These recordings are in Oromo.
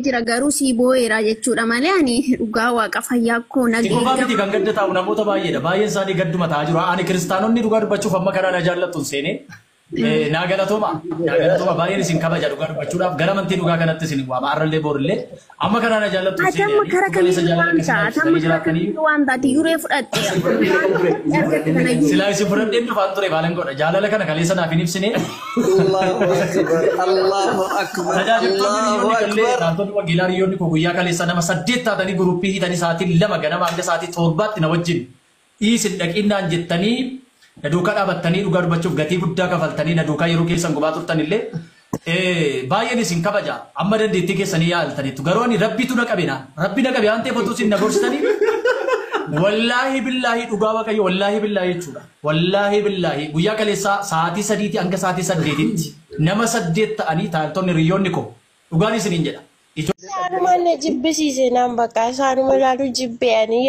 jira garuu si boo'eera jechuudha malee ani dhugaa waaqa fayyaa koo nagee. Qofa miti kan gadda taa'u namoota baay'eedha. Baay'een isaanii gadduma taa'aa jiru. Ani kiristaanonni dhugaa dubbachuuf amma kanaa na jaallattu seenee. Naagalatoma baay'een isin kabaja dhugaa dubbachuudhaaf gara amantii dhugaa kanatti isin waama arrallee boorillee amma kanaa na jaallattu seenee. Atamma kara kamiin waan taati yuree fudhatte. Silaa isin fudhadheen dhufaan ture baalan godha jaalala kana kaleessa naaf hin ibsine. Allahu akbar. Tajaajiltoonni wangeelaa hiriyoonni koo guyyaa kaleessa nama 8 taatanii guruppii hidhanii sa'aatii 2 ganama hanga sa'aatii 7tti na wajjin dhiisin dhaqinnaan jettanii na duukaa dhaabattanii dhugaa dubbachuuf gatii guddaa kafaltanii na duukaa yeroo keessan gubaa turtanillee baay'een isin kabaja amma dandeettii keessanii yaaltaniitu garuu ani rabbitu na qabina rabbi na qabe waan ta'eef otoo isin na gorsitanii wallaahi billaahi dhugaa waaqayyo wallaahi billaahi jechuudha wallaahi billaahi guyyaa kaleessaa sa'aatii 3 hanga sa'aatii 8tti nama 8 ta'anii taa'eltoonni hiriyoonni koo dhugaan isiniin jedha. Saanuma jibbisiise naan bakka saanuma ilaalu jibbe'anii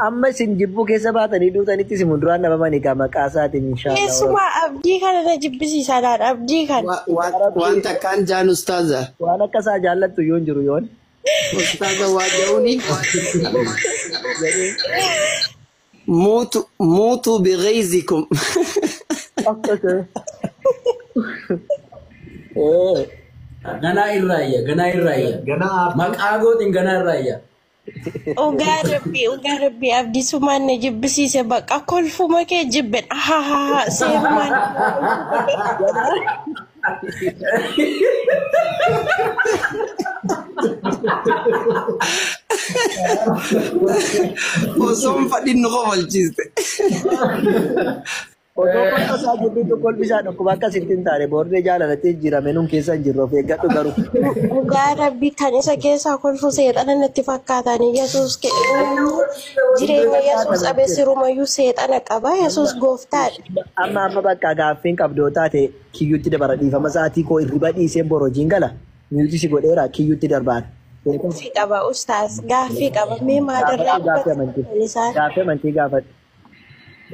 amma isin jibbuu keessa baatanii duutanitti isin muduraan dhabamanii gaa maqaa isaatiin inshaallah. Keessumaa abdii kana na jibbisiisaadhaan abdii kana. Waan takkaan jaan ustaaza. Waan akka isaa jaallattu yoon jiru yoon. Ustaaza waa ja'uuni. Muutu bighayzikum. Ganaa irraayya. Maqaa gootiin ganaa irraayya. Ugaa rabbi abdisumaan na jibbisiise bakka kolfuma kee jibben ahaha seerumaan. Osoon fadhiin nu qofalchiiste. Otoo kolfa isaa jibbiitu kolfi isaa dhukkuba akka sitti hin taane booddee jaalalattee jirame nuun keessa hin jirru of eeggadhu garuu. Ugaa rabbi kan isa keessaa kolfu seexana natti fakkaatanii Yesuus jireenya Yesuus abeessirumayyuu seexana qaba Yesuus gooftaadha. Amma bakka gaaffiin qabdoo taate kiyyuutti dabara dhiifama sa'aatii koo irriba dhiiseen borojiin gala miyuuti si godheera kiyyuutti darbaan. Gaaffii qaba ustaas gaaffii qaba mee maadarraa gaaffii amantii gaafadhu.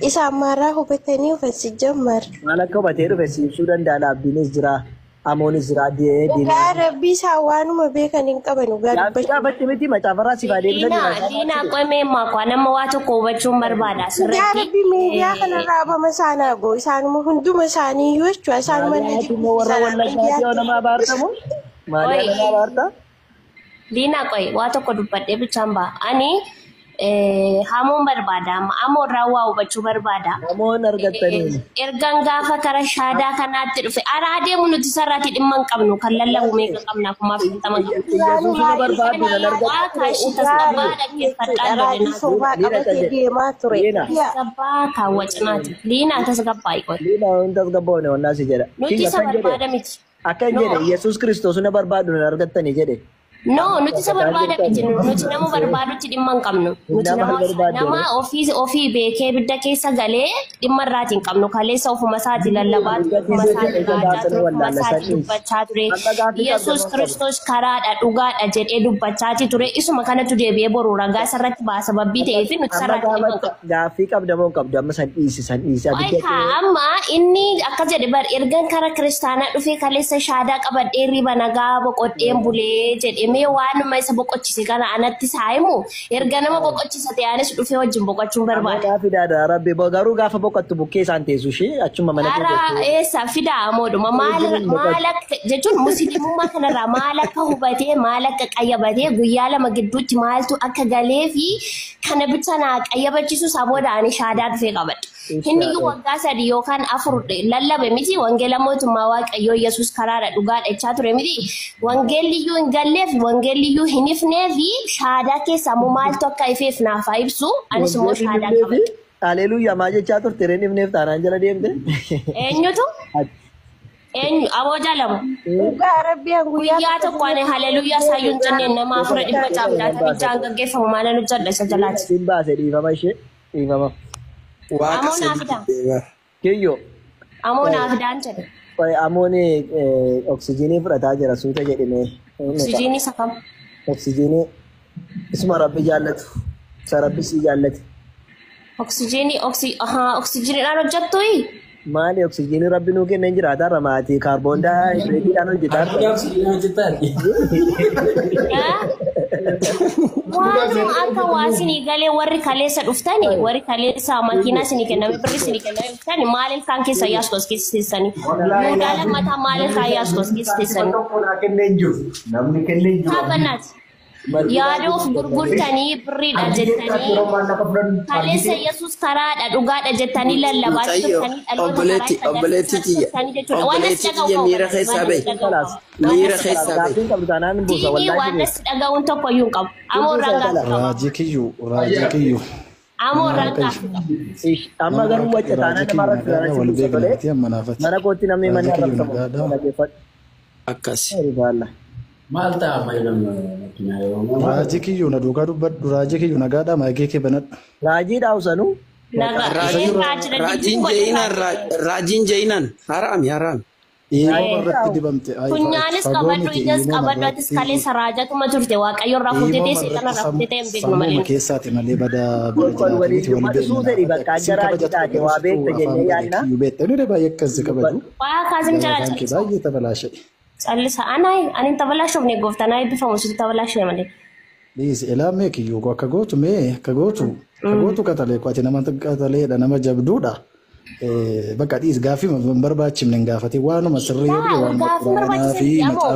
Isa ammarraa hubatanii uffatsi jammar. Maal akka hubatee dhufe siibsuu danda'a dhaabbiinis jira amoonis jira deemee. Dhugaa rabbii isaa waanuma beekan hin qaban dhugaa dubbachuu. Gaafatti miti macaafarraa si baadee bisa Liina qomee maakwa nama waa tokko hubachuun barbaada sirriitti. Dhugaa rabbii miidiyaa kanarraa abama isaanaa goo isaanuma hunduma isaanii iyyuu jechuudha isaanuma warra wallaggaatti yoo nama abaartamu maaliif nama abaarta? Liina qoy waa tokko dubbadhee bichaan ba'a ani. Hamoon barbaada amoon raawwaa hubachuu barbaada. Hamoon argattanii. Ergaan gaafa kara shaadaa kanaatti dhufe ara adeemu nuti sarraatti dhimma hin qabnu kan lallabu meeqa qabna kumaaf dhintama qabnu. Yesuusuma barbaadu nan argattanii. Tasgabbaa dhaggeeffadhaan deemaa ture. Tasgabbaa kaawwa cinaati. Liina tasgabbaa iqoon. Liina hin tasgabbaa'u onnaa si jedha. Nuti isa barbaada miti. Akka hin jedhe Yesuus Kiristoos na barbaadu nan argattanii jedhe. No, nuti isa barbaada miti nuti nama barbaadutti dhimma hin qabnu. Nuti nama ofii beekee bidda keessa galee dhimma irraati hin qabnu. Kaleessa ofuma isaati lallabaa ture, ofuma isaati raajaa ture, ofuma isaati dubbachaa ture. Yesuus Kiristoos karaadha dhugaadha jedhee dubbachaati ture. Isuma kanatu deebi'ee boru ragaa isarratti baasa sababbii ta'eef nuti isarratti dhimma hin qabnu. Gaaffii qabda moo qabdu amma san dhiisi. Amma inni akka jedhe bar ergan kara kiristaanaa dhufee kaleessa shaadaa qabadhee riba nagaa boqodheen bulee jedhee mee waanuma isa boqochise kana anatti saayimu erga nama boqochisa ta'anis dhufee wajjin boqochuun barbaada. Gaafa fidaa rabbi garuu gaafa boqottu bukkee isaan teessu ishee achuma mana keessatti. Ara eessa fidaa amooduma maal akka jechuun musliimummaa kanarraa maal akka hubatee maal akka qayyabatee guyyaa lama gidduutti maaltu akka galee fi kana bicha naa qayyabachiisu sabooda ani shaadaa dhufee qabadha. Inni waggaa 3 yookaan 4 lallabe miti wangeela mootummaa waaqayyoo Yesuus karaadha dhugaadha jechaa ture miti wangeelliyyuu hin galleef wangeelliyyuu hin ifneef shaadaa keessaa immoo maaltu akka ifeef naaf ibsu anis immoo shaadaa qabadha. Haleluuyaa maal jechaa turte reen ifneef taanaan jala deemte. Eenyutu? Eenyu aboo jaalamu. Dhugaa rabbiin guyyaa tokko ani haleluuyaa saayyuun jenneen nama 450 bijaan gaggeeffamu maala nu jalla isa jalaati. Siin baase dhiifama ishee dhiifama. Amoon afidaan. Kiyyo. Amoon afidaan jedhe. Amoon oksijiinii fudhataa jira suuta jedhame. Oksijiinii isa kam? Oksijiinii isuma rabbi jaallatu. Isa rabbi sii jaallate. Oksijiiniidhaan hojjettuyi? Maali oksijiinii rabbi nuu kenneen jiraata ramaati kaarboon daayioksaayidhaan hojjetaa. Waanuma akka waasinii galee warri kaleessa dhuftani warri kaleessa makiinaa sinii kenname birri sinii kenname dhuftani maaliif kan keessa yaastos keessa teessanii muudaalan mataa maaliif kan yaastos keessa teessanii Namni kenneen jiru. Taphanaati. Yaadoof gurgurtanii birriidha jettanii kaleessa Yesuus karaadha dhugaadha jettanii lallabaa jettanii obboleetti kiyya miira keessaa bahe. Miira keessaa bahe. diinii waan as dhaga'uun tokko iyyuu hin qabu. Amoo rangaa Raajii kiyyuu. Amoo rangaa Amma garuu wacce taanaa namarra filanaa mana kootti namni manni arrabsamu. Akkas. Maal ta'a maayilama? Raajii kiyyuu na duukaa dubbadhu raajii kiyyuu nagaadhaa maagee kee banadhu. Raajii dhaawsanu. Raajiin jeeyinan haraami. Eeyyama irratti dibamte. Funyaanis qabadhu ijas qabadhu atis kaleessa raajatuma turte waaqayyo irraa fuutee seexana irraa fuutee hin beeknu malee. Keessaati malee badaa Suutari bakka adda raajii taate waa beekta jennee yaadna. Beektanuu baay'ee akkasii kabaju. Waa kaasim jala callisa. Baay'ee tabalaashe. Callisa ani tabalaashuuf ne gooftanaa eebbifamu sitti tabalaashee malee. Dhiis ilaamee kiyyuu akka gootu akka gootu katalee qo'ate nama kataleedha nama jabduudha. Bakka dhiis gaaffii barbaachifne hin gaafate waanuma sirrii yoo ta'e waanuma fi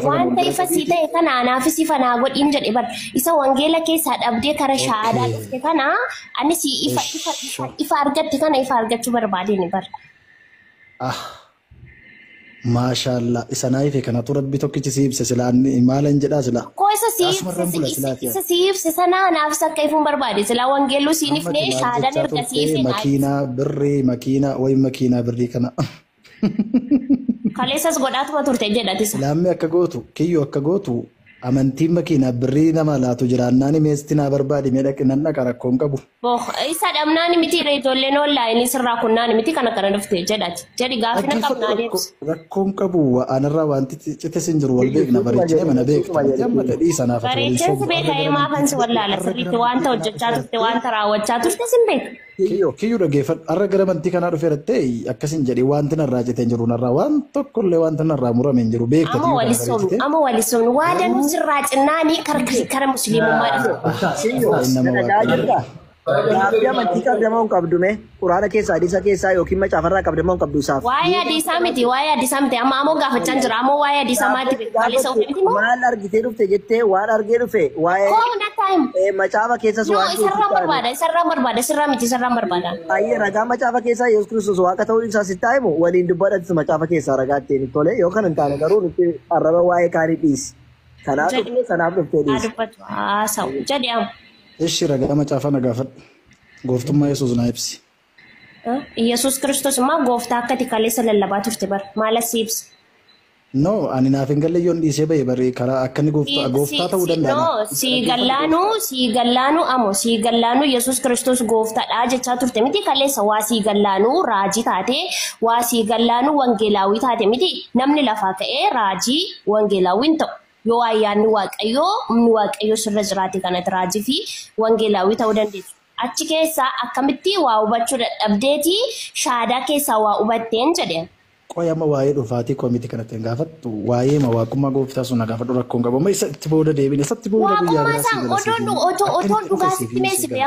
wanta ifa sii ta'e kana anaafis ifa naa godhiin jedhe bar isa wangeela keessaa dhabdee kara shaadaa dhufte kana anis ifa argatte kana ifa argachuu barbaadeen bar. Maashaallah isa naayife kanatu rabbi tokkichi siibse silaa maalan jedhaa silaa. Ko isa siibse sana anaafis akka ifuun barbaade silaa wangeelluu siinifnee shaadaan erga siifne makiinaa birrii kana. Kaleessas godhaatuma turte jedhatis. Laammee akka gootu kiyyoo akka gootu amantiin makiinaa birrii nama laatu jiraannaan meestii naa barbaade miidhaqinan dhaqa rakkoon qabu. Isa dhabnaan miti ijoolleen onlaayinii sirraa kunnaan miti kana dhufte jedhati. Jedhi gaafina qabnaa deebisa. Rakkoon qabu anarraa wanti cites hin jiru wal beekna bareechee mana beekta. Amma dhadhii sanaaf bareecheensi beeka himaa fansi wallaala sirriitti wanta hojjechaa turte wanta raawwachaa turte sin beeka. Kiyyuu dhaggeeffadhu har'a gara amantii kanaa dhufee dhattee akkasin jedhee wanti narraa jetee hin jiru narraa waan tokkollee wanti narraa murame hin jiru beekta. Amma walissoomnu waa danuu sirraa cinnaanii kara musliimummaa dhufu. Gaaffii amantii qabdamoo hin qabdume quraana keessaa hadiisa keessaa yookiin macaafarraa qabdamoo hin qabdu isaaf. Waa'ee hadiisaa miti amma ammoo gaafachaa jira ammoo waa'ee hadiisaa maatti beekalisa ofiiti moo? Maal argitee dhufte jettee waan argee dhufe waa'ee macaafa keessas waan isarraa barbaada. Ayyee ragaa macaafa keessaa Yesuus Kiristoos waaqa ta'uu isaa sitti himu waliin dubbadhatis macaafa keessaa ragaa ittiin tole yookaan hin taane garuu nuti arraba waa'ee kaanii dhiisi. Kanaaf dhuftee dhiisi. Jedhi Ishi ragaa macaafa na gaafadhu. Gooftummaa Yesuus na ibsi. Yesuus Kiristoos immoo gooftaa akkati kaleessa lallabaa turte bar maala si ibsi. No, ani naaf hin galle yoon dhiisee bahe baree karaa akkani gooftaa ta'uu danda'a. No, sii gallaanuu Yesuus Kiristoos gooftaadha jechaa turte miti kaleessa waa sii gallaanuu raajii taate waa sii gallaanuu wangeelaawwii taate miti namni lafaa ka'ee raajii wangeelaawwiin ta'u. Yoo ayyaanni waaqayyoo sirra jiraate kanatti raajii fi wangeelaawwii ta'uu dandeessu. Achi keessaa akkamitti waa hubachuu dadhabdeeti shaadaa keessaa waa hubatteen jedheen. Qoyama waa'ee dhufaatii koomiti kanatti hin gaafattu waa'ee waaqummaa gooftaa sun gaafadhu rakkoon qabu. Amma isatti booda deebine isatti booda guyyaa otoon dhugaa sitti meessife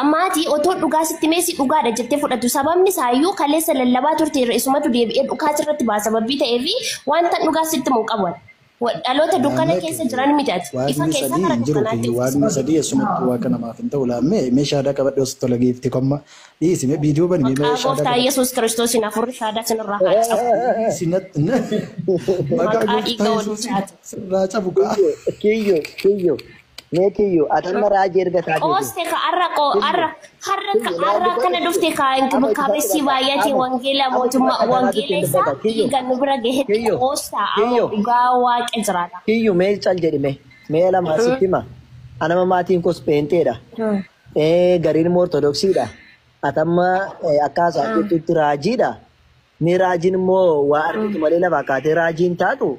ammaati otoon dhugaa sitti meessi dhugaadha jettee fudhatu sababni isaayyuu kaleessa lallabaa turte isumatu deebi'ee dhugaa irratti baasa sababbii ta'eefi wanta dhugaa sitti muu qabu. Dhaloota dukkana keessa jiran mitaati. Ifa keessa kara dukkanaatti. Waan sadii asumatti waa kana maaf hin ta'u laammee meeshaadhaa qabadhee osoo tola geefte komma dhiisime viidiyoo bani meeshaadhaa. Gooftaa Yesuus Kiristoos hin afurri shaadaa sinirraa haa cabu. Maqaa gooftaa Yesuus sirraa cabu kaa. Kiyyoo. Meekiyyo atanna raajii erga taatee. Ooste ka har'a kana dhufte ka kabessi baay'atee wangeela mootummaa wangeelessa dhiigannu bira gahetti oosta dhugaa waaqa jiraata. Kiyyo mee cal jedhime mee lama asitti hima anama maatiin kos peenteedha. Gariin ortodoksiidha. Atamma akkaasaa jettutti raajiidha. Mee raajiin immoo waa argitu malee lafaa kaatee raajiin taatu.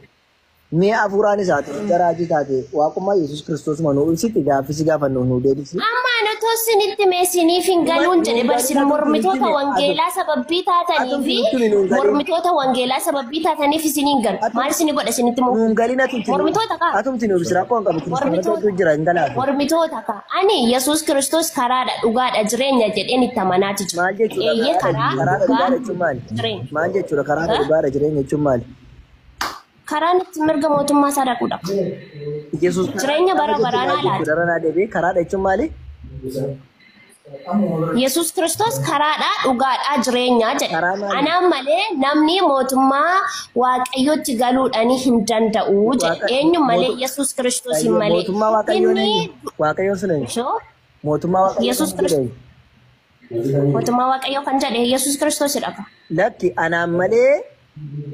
Mee afuuraan isaati raajii taate waaqummaa Yesuus Kiristoos manuu ibsitti gaaffisi gaafannu nu deebisi. Amma Maaltu isinitti meesiniif hin galuun jedhe barsiin mormitoota wangeelaa sababbii taatanii fi mormitoota wangeelaa sababbii taataniif isiniin galu. Maal isinii godha isinitti mormitoota kaa? Atumti nuuf sira qoon qabu kiristaanota jira hin galaatu. Mormitoota kaa. Ani Yesuus Kiristoos karaadha dhugaadha jireenya jedheen itti amanaati jiru. Maal jechuudha? Eeyyee karaa dhugaa jireenya. Maal jechuudha karaa dhugaadha jireenya jechuun maali? Karaan itti mirga mootummaa isaa dhaquudha. Jireenya bara baraanaa laata. Karaadha jechuun maali? Yesuus Kiristoos karaadha dhugaadha jireenyaa jedha. Anaan malee namni mootummaa waaqayyootti galuudhaan hin danda'u jedha. Eenyu malee Yesuus Kiristoos hin malee. Waaqayyoon sun eenyu? Mootummaa Yesuus Kiristoos. Mootummaa waaqayyoo kan jedhe Yesuus Kiristoosidha. Lakki anaan malee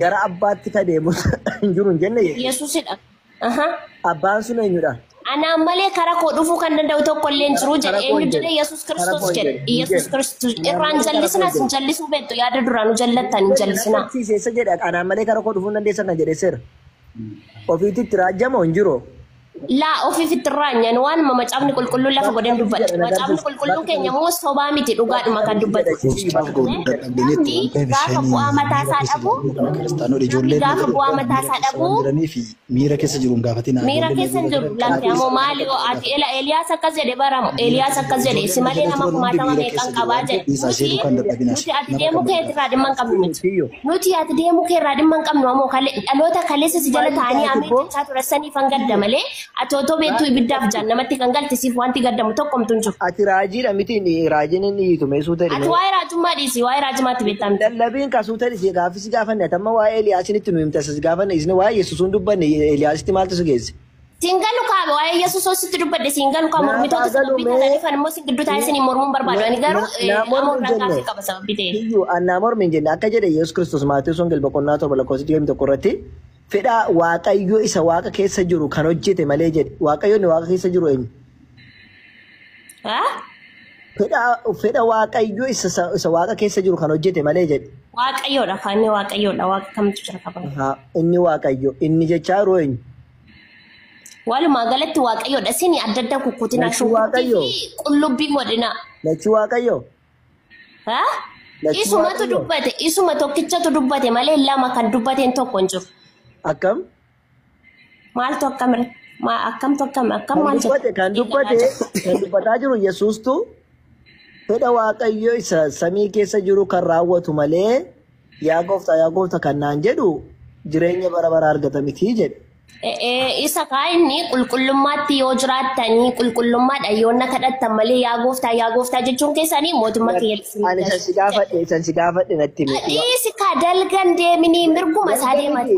gara abbaatti ka deemu hin jiru hin jenne Yesuusidha. Abbaan sun eenyudha? Anaan malee karaa koo dhufuu kan danda'u tokko illee hin jiru jedhe. Eenyu jedhe Yesuus Kiristoos jedhe. Yesuus Kiristoos irraan jallisina sin jallisuu beektu yaada duraan jallattan hin jallisina. Siisa jedha anaan malee karaa koo dhufuu dandeessan kan jedhe seera. Ofiitti itti raajjama hin jiru. Laa ofiif itti raanyan waan macaafni qulqulluun lafa godhan dubbata. Macaafni qulqulluun keenya moo sobaa miti dhugaadhuma kan dubbatu. Namni gaafa bu'aa mataa isaa dhabu. Gaafa bu'aa mataa isaa dhabu. Miira keessa jiruun gaafatina. Miira keessa jiru laafee ammoo maali ati Eeliyaas akkas jedhe baramu Eeliyaas akkas jedhe si malee nama kumaatama meeqan qabaa jedhe. Nuti ati deemuu kee irraa dhimma hin qabnu miti. Nuti ati deemuu kee irraa dhimma hin qabnu ammoo dhaloota kaleessa si jala ta'anii amee jechaa turessaniif hanga malee. Atooto beektu ibiddaaf jannamatti kan galtisiif wanti gaddamu tokkomtu hin jiru. Ati raajiidha miti raajiin inni hiitu meesuu ta'e. Ati waa'ee raajummaa dhiisi waa'ee raajumaatti beektaa miti. Lallabiin kasuu ta'e gaafisi gaafanne atamma waa'ee Eeliyaasinitti nu himta asas gaafanne isni waa'ee Yesuusuun dubbanne Eeliyaasitti maaltu su geesse? Siingalu kaabe waa'ee Yesuusitti dubbadde siingalu kaa mormitoota sababbii ta'aniif immoo siin gidduu taa'ee isin mormuun barbaadu ani garuu namoota gaafii qaba sababbii ta'e. Iyyuu annaa mormi hin jenne akka jedhe Yesuus Kiristoos Maatewos Wongel boqonnaa 7:21 fedha waaqayyo isa waaqa keessa jiru kan hojjete malee jedhe waaqayyoon waaqa keessa jiru eenyu? Fedha waaqayyo isa waaqa keessa jiru kan hojjete malee jedhe. Waaqayyoodha kan inni waaqayyoodha waaqa kamtu jira qaba. Inni waaqayyo inni jechaa yeroo eenyu? Walumaa galatti waaqayyoodha sini adda adda kukkutina waaqayyo qullubbii godhina. Lachi waaqayyo. Isumatu dubbate isuma tokkichatu dubbate malee lama kan dubbateen tokko hin jiru. Akkam? Maaltu akkamire? Akkamtu akkam maal jedhe? Kan dubbataa jiru Yesuustu fedha waaqayyo isa samii keessa jiru kan raawwatu malee yaa gooftaa kan naan jedhu jireenya bara bara argata miti jedhe. Isa kaa'inni qulqullummaatti yoo jiraattanii qulqullummaadha yoo na kadhattan malee yaa gooftaa jechuun keessanii mootummaa keessatti. Ani san si gaafadhe natti himi. Dhiisi ka dalgan deemini mirguma isaa deemati.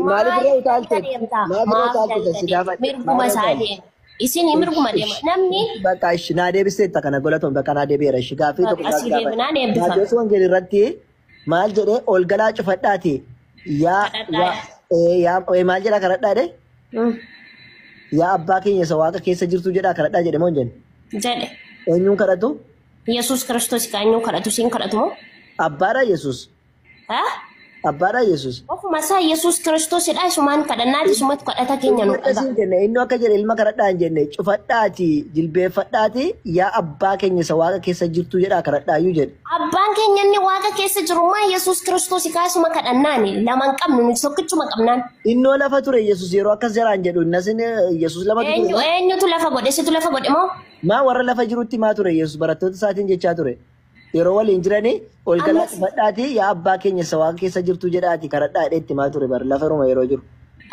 Mirguma isaa deema. Isin mirguma deema. Namni. Bakka ishi naa deebiseetta kana golatoon bakka naa deebi'eera ishi gaafii tokko gaafii. Asii deebinaan eebbifama. Maatewos Wongel irratti maal jedhee ol galaa cufadhaati. Maal jedhaa kadhadhaa de? Yaa abbaa keenya isa waaqa keessa jirtu jedhaa kadhadhaa jedhe moo hin jenne? Jedhe. Eenyuun kadhatu? Yesuus Kiristoos kan eenyuun kadhatu siin kadhatu moo? Abbaadha Yesuus. Abbaadha Yesuus. Ofuma isaa Yesuus Kiristoosidha isumaan kadhannaati isumatti kadhata keenya nu dhaga. Inni akka jedhe ilma kadhadhaa hin jenne cufadhaati jilbeeffadhaati yaa abbaa keenya isa waaqa keessa jirtu jedhaa kadhadhaayyuu jedhe. Abbaan keenya inni waaqa keessa jiru maa Yesuus Kiristoos kaasuma kadhannaani lama hin qabnu nuti tokkichuma qabnaan. Innoo lafa ture Yesuus yeroo akkas jaraan jedhu innasin Yesuus lamatu ture. Eenyutu lafa godhe situ lafa godhe moo? Maa warra lafa jirutti maa ture Yesuus barattoota isaatiin jechaa ture. Yeroo waliin jiranii ol galaa cufadhaati yaa abbaa keenya isa waaqa keessa jirtu jedhaati kadhadhaa dheetti maa ture bara lafa ruma yeroo jiru.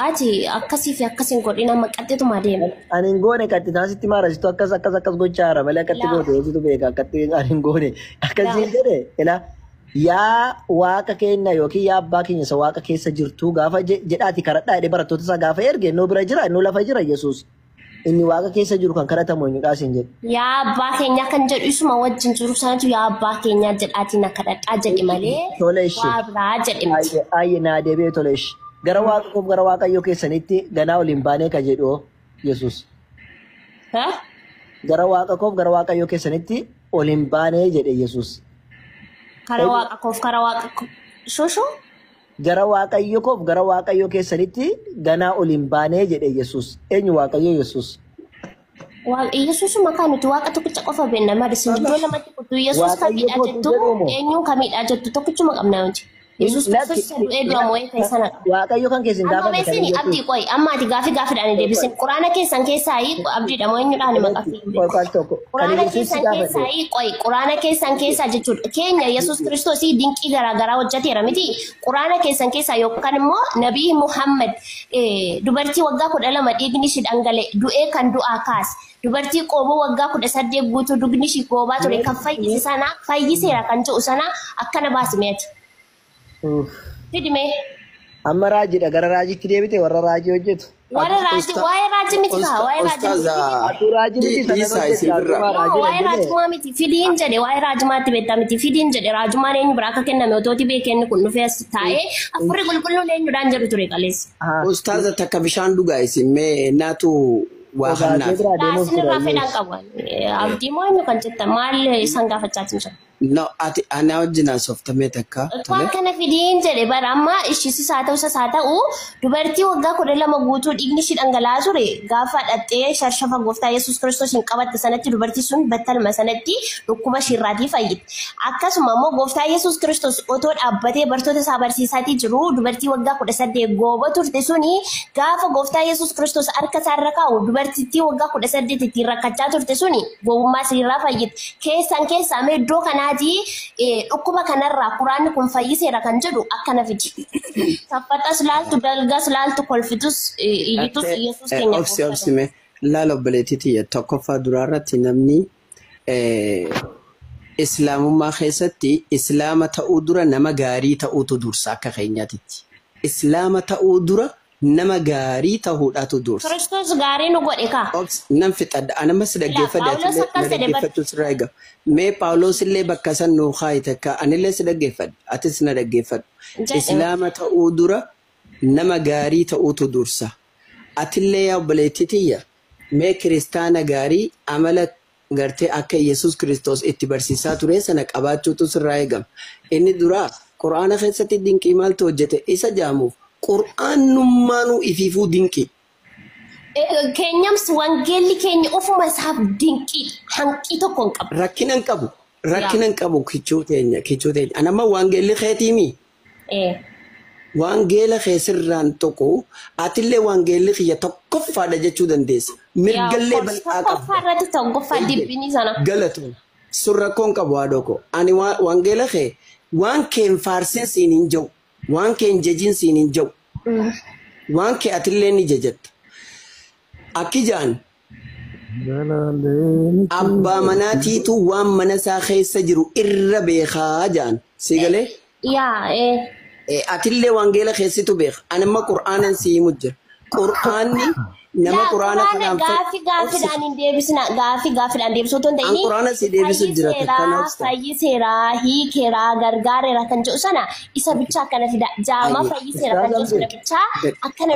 Ati akkasii fi akkasiin godhina maqaxxituma deema. Ani hin goone qatti taasisti maarasitu akkas gochaa jira malee akkatti goote eessitu beeka akkatti ani hin goone akkasiin jedhe ila yaa waaqa keenya yookiin yaa abbaa keenya isa waaqa keessa jirtu gaafa jedhaati kadhadhaa jedhe barattoota isaa gaafa erge innoo bira jira innoo lafa jira Yesuus. Inni waaqa keessa jiru kan kadhatamu eenyu dhaasin jedhe. Yaa abbaa keenya kan jedhu isuma wajjin jiru sanatu yaa abbaa keenya jedhaatiin na kadhadhaa jedhe malee. Tole ishee. Waa biraa jedhe miti. Ayyee naa deebi'ee tole ishee. Gara waaqayyoo keessanitti ganaa oliin baanee ka jedhu Yesuus. Gara waaqayyoo keessanitti oliin baanee jedhe Yesuus. Gara waaqa shosho. Gara waaqayyoo keessanitti ganaa oliin baanee jedhe Yesuus. Eenyu waaqayyoo Yesuus? Yesus makan itu waqa tokkicha qofa benna madisin iddoo lamatti qottu Yesus kamidha jettu eenyuun kamidha jettu tokkichuma qabna wanti. Yesus Kristos du'ee du'a moo'ee keessana qaba. Waaqayyo kan keessin Amma gaafa meesini abdii qoy amma ati gaafidhaan deebisin quraana keessan keessaa abdiidha moo eenyudhaan maqafi. Quraana keessan keessaa qoy quraana keessan keessaa jechuudha keenya Yesus Kristos dinqii garaagaraa hojjeteera miti quraana keessan keessaa yookaan immoo nabii Muhammad dubartii waggaa 12 dhiigni ishii dhangale du'ee kan du'aa kaas dubartii qooboo waggaa 18 guutuu dugni ishii goobaa ture kan fayyise sana fayyiseera kan jedhu sana akkana baasimeeti. Didime. Amma raajiidha gara raajiitti deebite warra raajii hojjetu. Waa'ee raajii miti kaa waa'ee raajii miti fidiin jedhe waa'ee raajumaatti beektaa miti fidiin jedhe raajumaan eenyu biraa akka kenname otooti beekenni kun dhufee as taa'ee afurri qulqulluun eenyudhaan jedhu ture qaleessa. Ustaaza takka bishaan dhugaa isin mee naatu waa hannaaf. Raasinirraa fedhaan qabu. Abdii moo eenyu kan jettan maal isaan gaafachaa jira? No, ati ana wajjin haasoftamee takka. Waan kana fidiin jedhe bara amma ishisiis haa ta'us haa ta'u dubartii waggaa 12 guutuu dhiigni ishii dhangala'aa ture gaafa dhattee sharshafa gooftaa Yesus Kiristoos hin qabatte sanatti dubartii sun battaluma sanatti dhukkuba ishirraatii fayyite. Akkasuma immoo gooftaa Yesus Kiristoos otoo dhaabbatee bartoota isaa barsiisaatii jiru dubartii waggaa 18 gooba turte suni gaafa gooftaa Yesus Kiristoos harka isaarra kaa'u dubartittii waggaa 18 ittiin rakkachaa turte suni gowwummaa ishirraa fayyite. Keessaa mee iddoo kana dhukkuba kanarraa quraanni kun fayyiseera kan jedhu akkana fidi. Saffatas laaltu dalgas laaltu kolfitus iyyitus Yesus keenya. Obsime laala obboleettii tokkoffaa duraarratti namni islaamummaa keessatti islaama ta'uu dura nama gaarii ta'uutu dursa akka keenyaatitti. Islaama ta'uu dura nama gaarii ta'uudhaatu dursa. Kiristoos gaarii nu godhe kaa. Nan fixadha anamas dhaggeeffadhu sirraa eega. Mee Paawulos illee bakka san nuu kaayite akka anillee si dhaggeeffadhu atis na dhaggeeffadhu. Islaama ta'uu dura nama gaarii ta'uutu dursa. Atillee yaa obboleettitiyya mee kiristaana gaarii amala gartee akka Yesus Kiristoos itti barsiisaa ture sana qabaachuutu sirraa eegama. Inni duraa Qur'aana keessatti dinqii maaltu hojjete isa jaamuuf Qur'aanummaanuu ifiifuu dinqii. Keenyams wangeelli keenya ofuma isaaf dinqii hanqii tokko hin qabu. Rakkina hin qabu kichuu teenya. Anamma wangeelli keetiimi. Wangeela keessirraan tokko atillee wangeelli kiyya tokkoffaadha jechuu dandeessa. Mirgallee bal'aa qabu. Tokkoffaarratti tokkoffaa dibbinii sana. Galatu surrakkoon qabu haadhoko. Ani wangeela kee waan keen faarsin siin hin jiru. Waan keen jajin siin hin jiru. Waan kee atillee ni jajatta. Akki jaan abbaa manaatiitu waan mana isaa keessa jiru irra beekaa jaan si galee atillee wangeela keessitu beeka anamma qur'aanan si himu jira qur'aanni nama qur'aana kanaan gaaffiidhaan hin deebisna gaaffiidhaan deebisuu otoo hin ta'in qur'aana si deebisu jira fayyiseera hiikeera gargaareera kan jedhu sana isa bichaa akkana fida jaama fayyiseera kan jedhu sana bichaa akkana